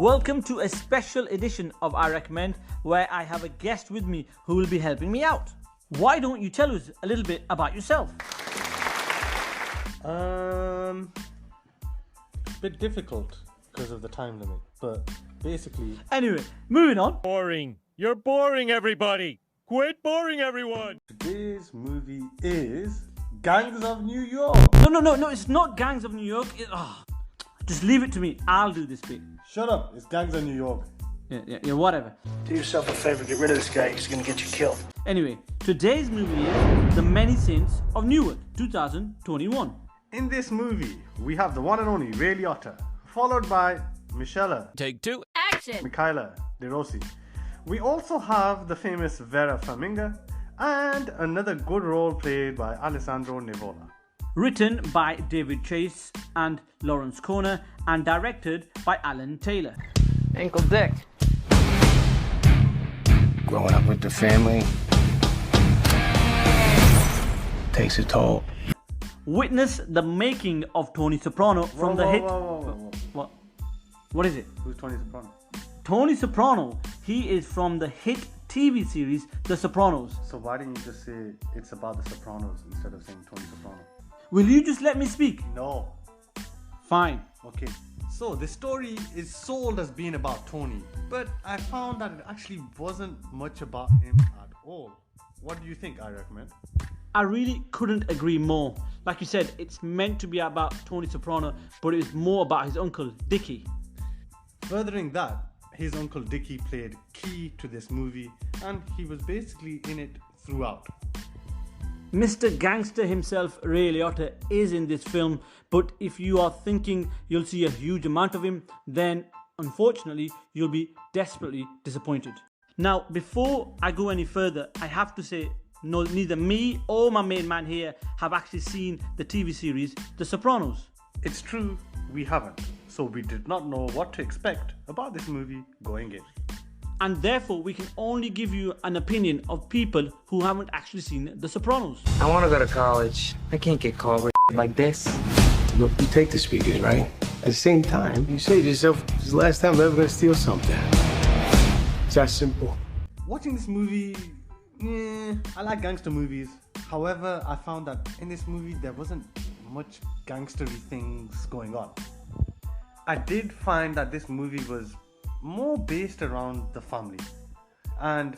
Welcome to a special edition of I Recommend, where I have a guest with me who will be helping me out. Why don't you tell us a little bit about yourself? Bit difficult because of the time limit, but basically... Anyway, moving on. Boring. You're boring, everybody. Quit boring, everyone. Today's movie is Gangs of New York. No, it's not Gangs of New York. Just leave it to me. I'll do this bit. Shut up, it's Gangs of New York. Yeah, whatever. Do yourself a favor, get rid of this guy, he's gonna get you killed. Anyway, today's movie is The Many Saints of Newark, 2021. In this movie, we have the one and only Ray Liotta, followed by Michelle, Take two. Action! Michaela De Rossi. We also have the famous Vera Farmiga and another good role played by Alessandro Nivola. Written by David Chase and Lawrence Corner and directed by Alan Taylor. Ankle Dick. Growing up with the family takes a toll. Witness the making of Tony Soprano from the hit... Whoa. What is it? Who's Tony Soprano? Tony Soprano, he is from the hit TV series The Sopranos. So why didn't you just say it's about the Sopranos instead of saying Tony Soprano? Will you just let me speak? No. Fine. Okay. So the story is sold as being about Tony, but I found that it actually wasn't much about him at all. What do you think? I recommend. I really couldn't agree more. Like you said, it's meant to be about Tony Soprano, but it's more about his uncle, Dickie. Furthering that, his uncle Dickie played key to this movie, and he was basically in it throughout. Mr. Gangster himself, Ray Liotta, is in this film, but if you are thinking you'll see a huge amount of him, then unfortunately you'll be desperately disappointed. Now, before I go any further, I have to say neither me or my main man here have actually seen the TV series The Sopranos. It's true, we haven't, so we did not know what to expect about this movie going in. And therefore we can only give you an opinion of people who haven't actually seen The Sopranos. I want to go to college. I can't get caught with like this. Look, you take the speakers, right? At the same time, you say to yourself, this is the last time I'm ever gonna steal something. It's that simple. Watching this movie, I like gangster movies. However, I found that in this movie there wasn't much gangstery things going on. I did find that this movie was more based around the family. And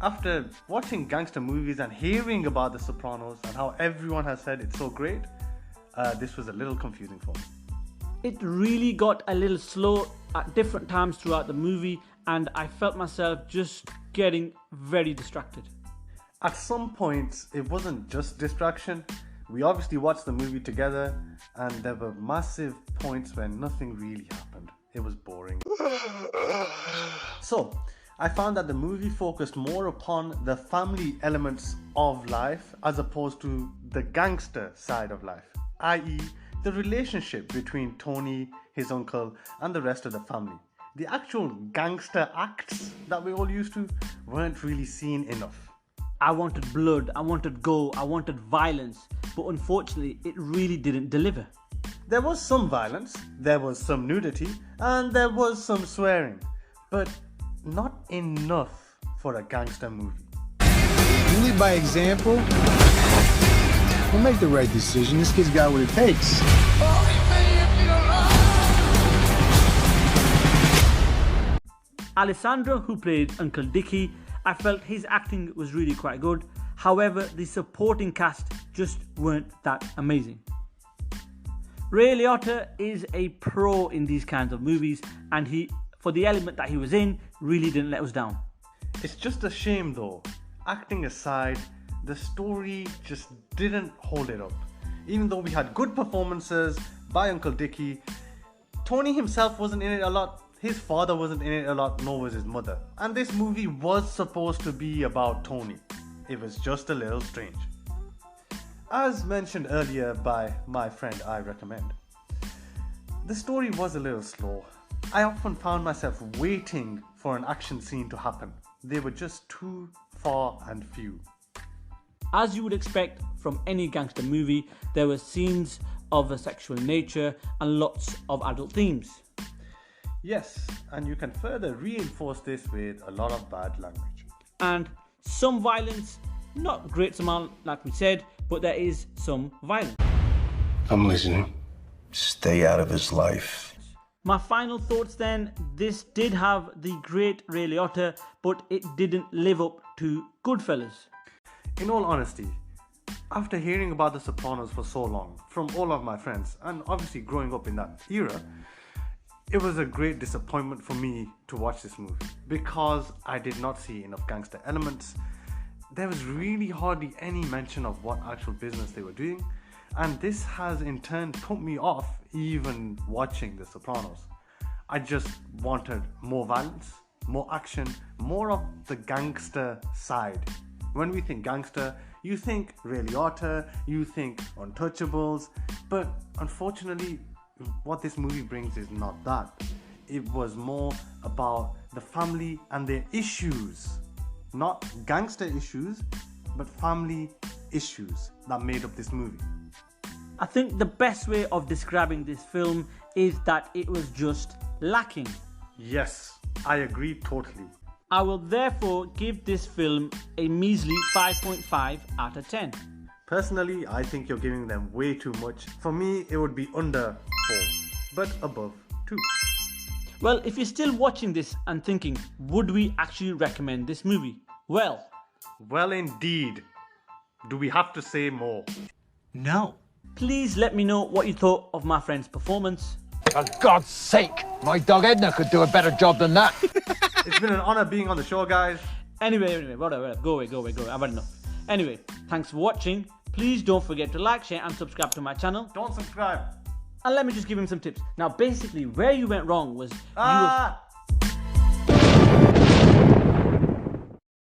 after watching gangster movies and hearing about The Sopranos and how everyone has said it's so great, this was a little confusing for me. It really got a little slow at different times throughout the movie, and I felt myself just getting very distracted. At some points, it wasn't just distraction. We obviously watched the movie together, and there were massive points where nothing really happened. It was boring. So, I found that the movie focused more upon the family elements of life as opposed to the gangster side of life, i.e. the relationship between Tony, his uncle, and the rest of the family. The actual gangster acts that we all used to weren't really seen enough. I wanted blood, I wanted gore, I wanted violence, but unfortunately it really didn't deliver. There was some violence, there was some nudity, and there was some swearing, but not enough for a gangster movie. You lead by example. We'll make the right decision. This kid's got what it takes. Alessandro, who played Uncle Dickie, I felt his acting was really quite good. However, the supporting cast just weren't that amazing. Ray Liotta is a pro in these kinds of movies, and he, for the element that he was in, really didn't let us down. It's just a shame though. Acting aside, the story just didn't hold it up. Even though we had good performances by Uncle Dickie, Tony himself wasn't in it a lot. His father wasn't in it a lot, nor was his mother. And this movie was supposed to be about Tony. It was just a little strange. As mentioned earlier by my friend I Recommend, the story was a little slow. I often found myself waiting for an action scene to happen. They were just too far and few. As you would expect from any gangster movie, there were scenes of a sexual nature and lots of adult themes. Yes, and you can further reinforce this with a lot of bad language. And some violence, not great amount like we said, but there is some violence. I'm listening. Stay out of his life. My final thoughts then, this did have the great Ray Liotta, but it didn't live up to Goodfellas. In all honesty, after hearing about The Sopranos for so long from all of my friends, and obviously growing up in that era, it was a great disappointment for me to watch this movie because I did not see enough gangster elements. There was really hardly any mention of what actual business they were doing, and this has in turn put me off even watching The Sopranos. I just wanted more violence, more action, more of the gangster side. When we think gangster, you think Ray Liotta, you think Untouchables, but unfortunately what this movie brings is not that. It was more about the family and their issues. Not gangster issues, but family issues that made up this movie. I think the best way of describing this film is that it was just lacking. Yes, I agree totally. I will therefore give this film a measly 5.5 out of 10. Personally, I think you're giving them way too much. For me, it would be under 4, but above 2. Well, if you're still watching this and thinking, would we actually recommend this movie? Well, indeed. Do we have to say more? No. please let me know what you thought of my friend's performance. For God's sake, my dog Edna could do a better job than that. It's been an honor being on the show, guys. Anyway, whatever. Go away. I've had enough. Anyway, thanks for watching. Please don't forget to like, share and subscribe to my channel. Don't subscribe. And let me just give him some tips. Now, basically, where you went wrong was...